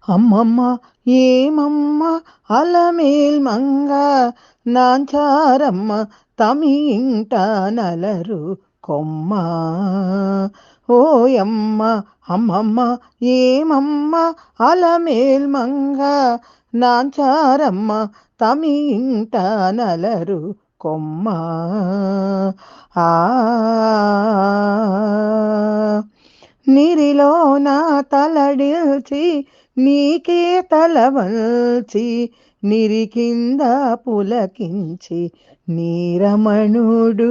అమ్మమ్మ ఏమమ్మ అలమేల్ మంగ నాంచారమ్మ తమి ఇంట నలరు కొమ్మ ఓయమ్మ అమ్మమ్మ ఏమమ్మ అలమేల్ మంగ నాంచారమ్మ తమి ఇంట నలరు కొమ్మ ఆ నిరిలోన తలడిల్చి నీకే తలవంచి నిరికింద పులకించి నీరమణుడు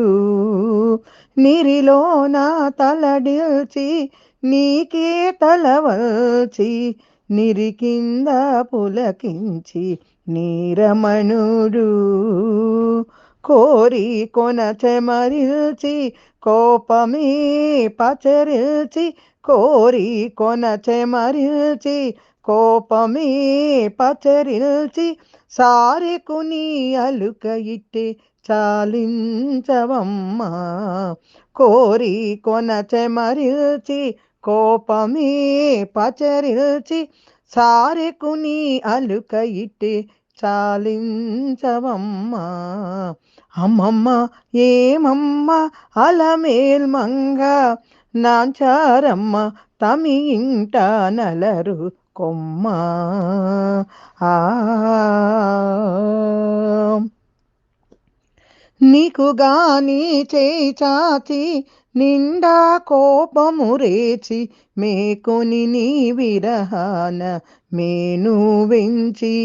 నిరిలోన తలడిల్చి నీకే తలవంచి నిరికింద పులకించి నీరమణుడు కోరి కొన చెమరిల్చి కోపమే పచరిల్చి కోరి కొన చెమరిల్చి కోపమే పచరిల్చి సారెకుని అలుక ఇట్టే చాలించవమ్మా కోరి కొన చెమరిల్చి కోపమే పచరిల్చి సారెకుని అలుక ఇట్టే చాలించవమ్మా అమ్మమ్మ ఏమమ్మ అలమేల్ మంగ నాంచారమ్మ తమి ఇంట నలరు కొమ్మ ఆ నీకు గాని చేయి చాచి నిండా కోపము రేచి మేకొని నీ విరహాన మేను వెంచి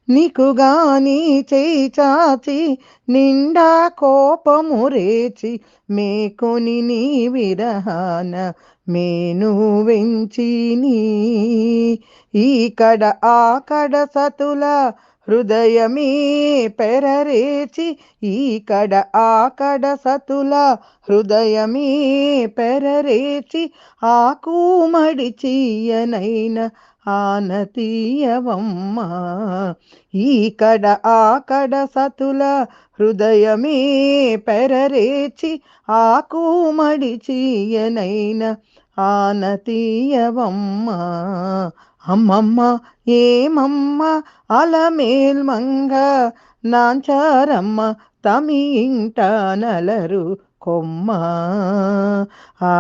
నీకు గాని చేయి చాచి నిండా కోపము రేచి మేకొని నీ విరహాన మేను వెంచి ఈకడ ఆకడ సతుల హృదయమే పెరరేచి ఈకడ ఆకడ సతుల హృదయమే పెరరేచి ఆకుమడి చీయనైన ఆనతీయవమ్మ ఈకడ ఆకడ సతుల హృదయమే పెరరేచి ఆకుమడి చీయనైన ఆనతీయవమ్మ అమ్మమ్మ ఏమమ్మ అలమేల్ మంగ నాంచారమ్మ తమి ఇంట నలరు కొమ్మ ఆ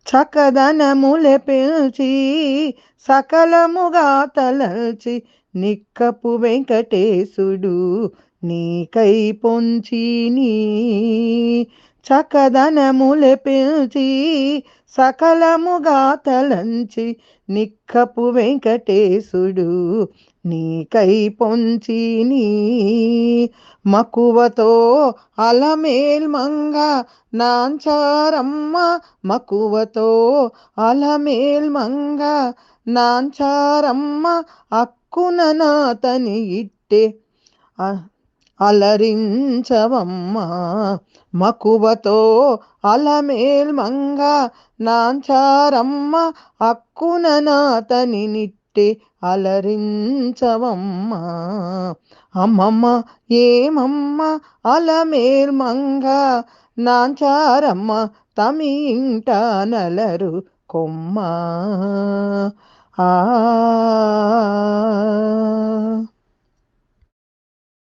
చకదనములె పిల్చి సకలముగా తలచి నిక్కపు వెంకటేశుడు నీకై పొంచి చకదనములె పిల్చి సకలముగా తలంచి నిక్కపు వెంకటేశుడు నీకై పొంచి మకువతో అలమేల్ మంగ నాంచారమ్మ మకువతో అలమేల్ మంగ నాంచారమ్మ అక్కున నాతని ఇట్టే అలరించవమ్మ మకువతో అలమేల్ మంగ నాంచారమ్మ అక్కున నాతని నిట్టే అలరించవమ్మ అమ్మమ్మ ఏమమ్మ అలమేల్ మంగ నాంచారమ్మ తమి ఇంట నలరు కొమ్మ ఆ